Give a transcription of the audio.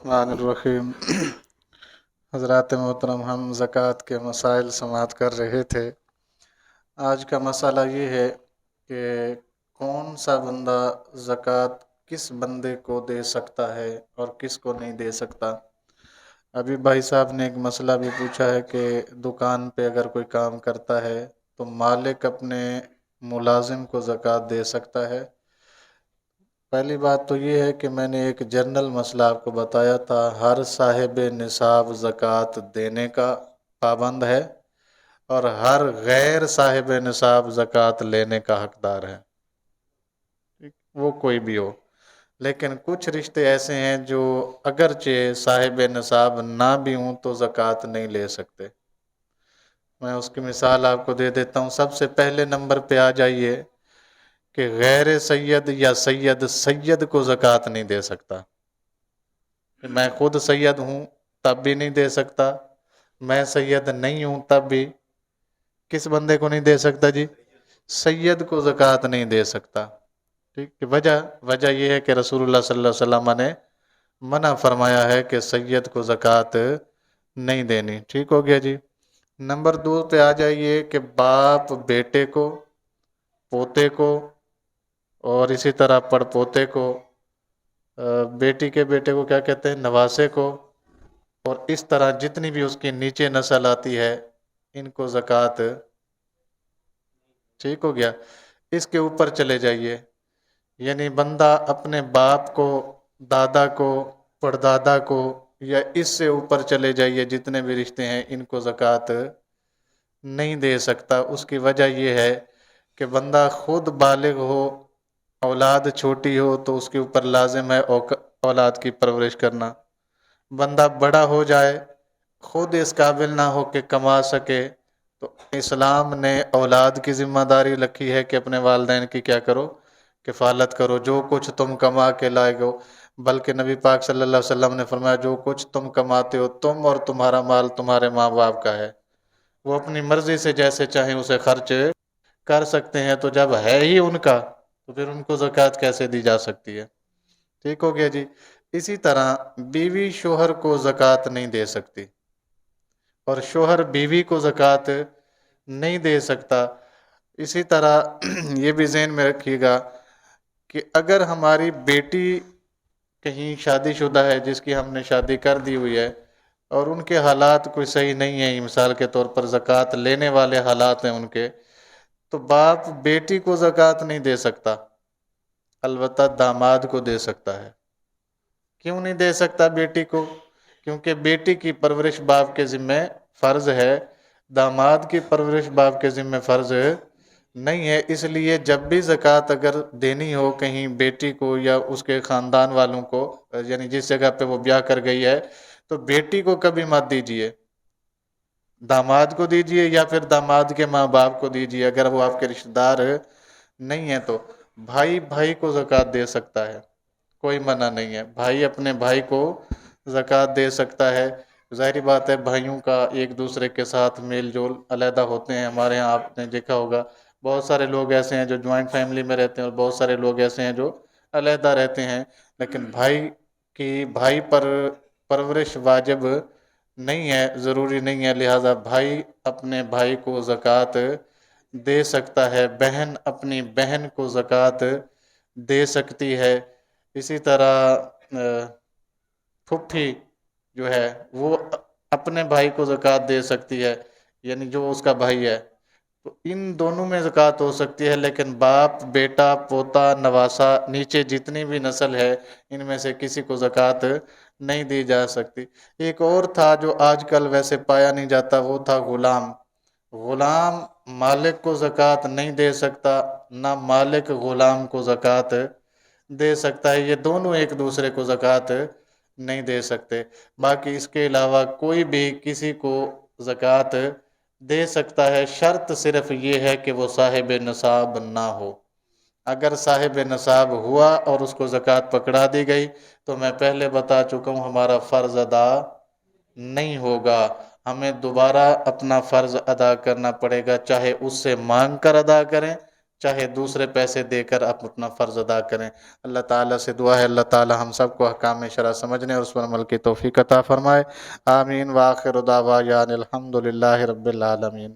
الرحمن الرحیم۔ حضرات محترم، ہم زکوٰۃ کے مسائل سماعت کر رہے تھے۔ آج کا مسئلہ یہ ہے کہ کون سا بندہ زکوٰۃ کس بندے کو دے سکتا ہے اور کس کو نہیں دے سکتا۔ ابھی بھائی صاحب نے ایک مسئلہ بھی پوچھا ہے کہ دکان پہ اگر کوئی کام کرتا ہے تو مالک اپنے ملازم کو زکوٰۃ دے سکتا ہے۔ پہلی بات تو یہ ہے کہ میں نے ایک جنرل مسئلہ آپ کو بتایا تھا، ہر صاحب نصاب زکوٰۃ دینے کا پابند ہے اور ہر غیر صاحب نصاب زکوٰۃ لینے کا حقدار ہے، وہ کوئی بھی ہو۔ لیکن کچھ رشتے ایسے ہیں جو اگرچہ صاحب نصاب نہ بھی ہوں تو زکوٰۃ نہیں لے سکتے۔ میں اس کی مثال آپ کو دے دیتا ہوں۔ سب سے پہلے نمبر پہ آ جائیے کہ غیر سید یا سید کو زکوٰۃ نہیں دے سکتا۔ میں خود سید ہوں تب بھی نہیں دے سکتا، میں سید نہیں ہوں تب بھی۔ کس بندے کو نہیں دے سکتا جی؟ سید کو زکوٰۃ نہیں دے سکتا۔ ٹھیک، وجہ یہ ہے کہ رسول اللہ صلی اللہ علیہ وسلم نے منع فرمایا ہے کہ سید کو زکوٰۃ نہیں دینی۔ ٹھیک ہو گیا جی۔ نمبر 2 پہ آ جائیے کہ باپ بیٹے کو، پوتے کو اور اسی طرح پڑ پوتے کو، بیٹی کے بیٹے کو کیا کہتے ہیں، نواسے کو، اور اس طرح جتنی بھی اس کی نیچے نسل آتی ہے ان کو زکوٰۃ۔ ٹھیک ہو گیا۔ اس کے اوپر چلے جائیے، یعنی بندہ اپنے باپ کو، دادا کو، پردادا کو، یا اس سے اوپر چلے جائیے جتنے بھی رشتے ہیں، ان کو زکوٰۃ نہیں دے سکتا۔ اس کی وجہ یہ ہے کہ بندہ خود بالغ ہو، اولاد چھوٹی ہو تو اس کے اوپر لازم ہے اولاد کی پرورش کرنا۔ بندہ بڑا ہو جائے، خود اس قابل نہ ہو کہ کما سکے، تو اسلام نے اولاد کی ذمہ داری رکھی ہے کہ اپنے والدین کی کیا کرو، کفالت کرو۔ جو کچھ تم کما کے لائے گو، بلکہ نبی پاک صلی اللہ علیہ وسلم نے فرمایا جو کچھ تم کماتے ہو، تم اور تمہارا مال تمہارے ماں باپ کا ہے، وہ اپنی مرضی سے جیسے چاہیں اسے خرچ کر سکتے ہیں، تو جب ہے ہی ان کا تو پھر ان کو زکوٰۃ کیسے دی جا سکتی ہے۔ ٹھیک ہو گیا جی۔ اسی طرح بیوی شوہر کو زکوٰۃ نہیں دے سکتی اور شوہر بیوی کو زکوٰۃ نہیں دے سکتا۔ اسی طرح یہ بھی ذہن میں رکھیے گا کہ اگر ہماری بیٹی کہیں شادی شدہ ہے، جس کی ہم نے شادی کر دی ہوئی ہے، اور ان کے حالات کوئی صحیح نہیں ہیں، مثال کے طور پر زکوٰۃ لینے والے حالات ہیں ان کے، تو باپ بیٹی کو زکوٰۃ نہیں دے سکتا، البتہ داماد کو دے سکتا ہے۔ کیوں نہیں دے سکتا بیٹی کو؟ کیونکہ بیٹی کی پرورش باپ کے ذمہ فرض ہے، داماد کی پرورش باپ کے ذمہ فرض نہیں ہے۔ اس لیے جب بھی زکوٰۃ اگر دینی ہو کہیں بیٹی کو یا اس کے خاندان والوں کو، یعنی جس جگہ پہ وہ بیاہ کر گئی ہے، تو بیٹی کو کبھی مت دیجیے، داماد کو دیجیے یا پھر داماد کے ماں باپ کو دیجیے۔ اگر وہ آپ کے رشتہ دار نہیں ہیں تو بھائی کو زکوٰۃ دے سکتا ہے، کوئی منع نہیں ہے، بھائی اپنے بھائی کو زکوٰۃ دے سکتا ہے۔ ظاہری بات ہے بھائیوں کا ایک دوسرے کے ساتھ میل جول علیحدہ ہوتے ہیں۔ ہمارے ہاں آپ نے دیکھا ہوگا بہت سارے لوگ ایسے ہیں جو جوائنٹ فیملی میں رہتے ہیں اور بہت سارے لوگ ایسے ہیں جو علیحدہ رہتے ہیں، لیکن بھائی پر پرورش واجب نہیں ہے، ضروری نہیں ہے، لہٰذا بھائی اپنے بھائی کو زکوٰۃ دے سکتا ہے، بہن اپنی بہن کو زکوٰۃ دے سکتی ہے۔ اسی طرح پھوپھی جو ہے وہ اپنے بھائی کو زکوٰۃ دے سکتی ہے، یعنی جو اس کا بھائی ہے، تو ان دونوں میں زکوٰۃ ہو سکتی ہے، لیکن باپ، بیٹا، پوتا، نواسا، نیچے جتنی بھی نسل ہے ان میں سے کسی کو زکوٰۃ نہیں دی جا سکتی۔ ایک اور تھا جو آج کل ویسے پایا نہیں جاتا، وہ تھا غلام۔ غلام مالک کو زکوٰۃ نہیں دے سکتا، نہ مالک غلام کو زکوٰۃ دے سکتا ہے، یہ دونوں ایک دوسرے کو زکوٰۃ نہیں دے سکتے۔ باقی اس کے علاوہ کوئی بھی کسی کو زکوٰۃ دے سکتا ہے، شرط صرف یہ ہے کہ وہ صاحب نصاب نہ ہو۔ اگر صاحب نصاب ہوا اور اس کو زکوٰۃ پکڑا دی گئی تو میں پہلے بتا چکا ہوں ہمارا فرض ادا نہیں ہوگا، ہمیں دوبارہ اپنا فرض ادا کرنا پڑے گا، چاہے اس سے مانگ کر ادا کریں چاہے دوسرے پیسے دے کر آپ اپنا فرض ادا کریں۔ اللہ تعالیٰ سے دعا ہے اللہ تعالیٰ ہم سب کو احکام شرع سمجھنے اور اس پر عمل کی توفیق عطا فرمائے۔ آمین۔ وآخر دعوانا الحمد للہ رب العالمین۔